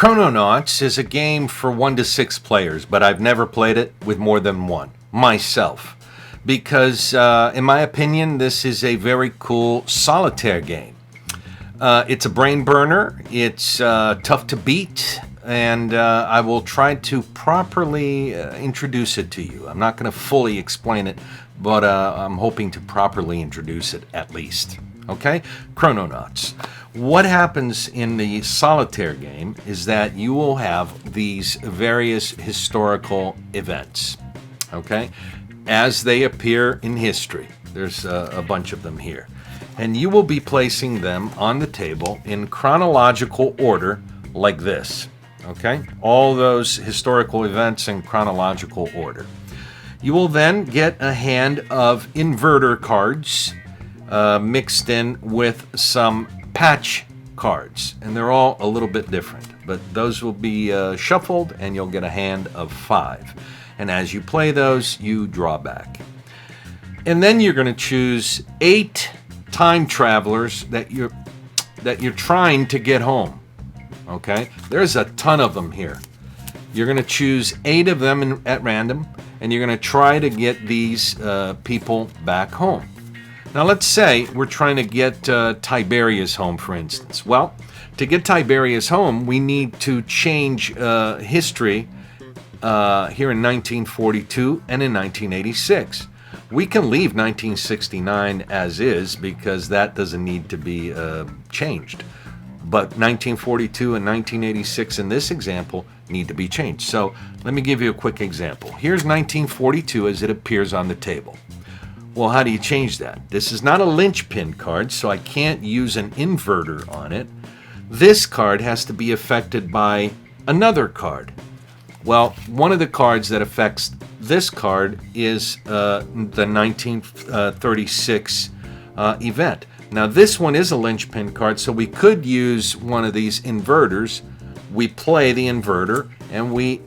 Chrononauts is a game for 1 to 6 players, but I've never played it with more than one, myself. Because, in my opinion, this is a very cool solitaire game. It's a brain burner, it's tough to beat, and I will try to properly introduce it to you. I'm not going to fully explain it, but I'm hoping to properly introduce it at least. Okay? Chrononauts. What happens in the solitaire game is that you will have these various historical events, okay, as they appear in history. There's a bunch of them here. And you will be placing them on the table in chronological order like this, okay? All those historical events in chronological order. You will then get a hand of inverter cards mixed in with some patch cards, and they're all a little bit different, but those will be shuffled and you'll get a hand of 5, and as you play those you draw back, and then you're going to choose 8 time travelers that you're trying to get home. Okay, there's a ton of them here. You're going to choose 8 of them at random, and you're going to try to get these people back home. Now let's say we're trying to get Tiberius home, for instance. Well, to get Tiberius home, we need to change history here in 1942 and in 1986. We can leave 1969 as is because that doesn't need to be changed. But 1942 and 1986 in this example need to be changed. So let me give you a quick example. Here's 1942 as it appears on the table. Well, how do you change that? This is not a linchpin card, so I can't use an inverter on it. This card has to be affected by another card. Well, one of the cards that affects this card is the 1936 event. Now, this one is a linchpin card, so we could use one of these inverters. We play the inverter, and we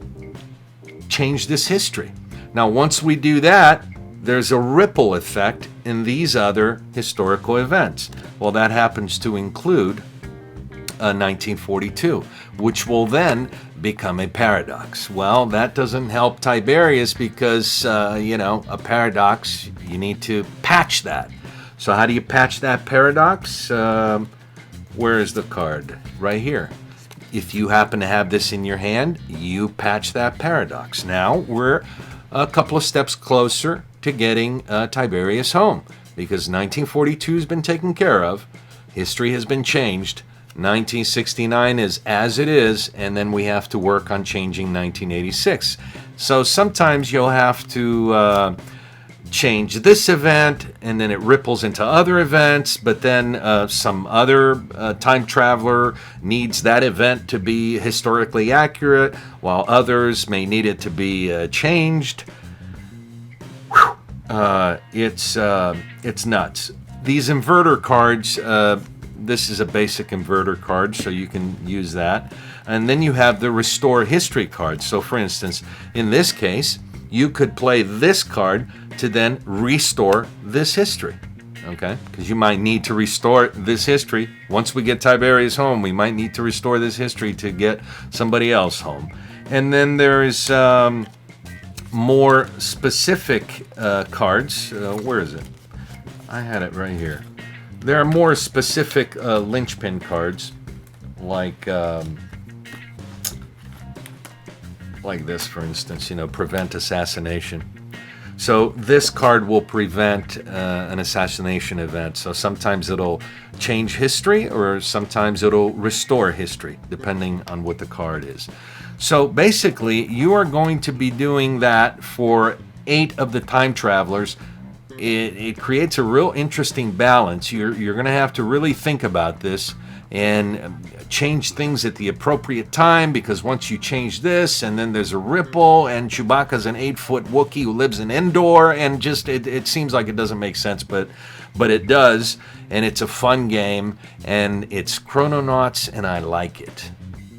change this history. Now, once we do that, there's a ripple effect in these other historical events. Well, that happens to include 1942, which will then become a paradox. Well, that doesn't help Tiberius because, a paradox, you need to patch that. So how do you patch that paradox? Where is the card? Right here. If you happen to have this in your hand, you patch that paradox. Now we're a couple of steps closer to getting Tiberius home because 1942 has been taken care of. History has been changed. 1969 is as it is, and then we have to work on changing 1986. So sometimes you'll have to change this event, and then it ripples into other events, but then some other time traveler needs that event to be historically accurate, while others may need it to be changed. It's nuts. These inverter cards, this is a basic inverter card, so you can use that. And then you have the restore history cards. So for instance, in this case, you could play this card to then restore this history. Okay? Because you might need to restore this history. Once we get Tiberius home, we might need to restore this history to get somebody else home. And then there is more specific cards. Where is it? I had it right here. There are more specific linchpin cards, like this, for instance. Prevent assassination. So this card will prevent an assassination event. So sometimes it'll change history, or sometimes it'll restore history, depending on what the card is. So basically, you are going to be doing that for 8 of the time travelers. It creates a real interesting balance. You're going to have to really think about this and change things at the appropriate time, because once you change this, and then there's a ripple, and Chewbacca's an 8-foot Wookiee who lives in Endor, and just it seems like it doesn't make sense, but it does, and it's a fun game, and it's Chrononauts, and I like it.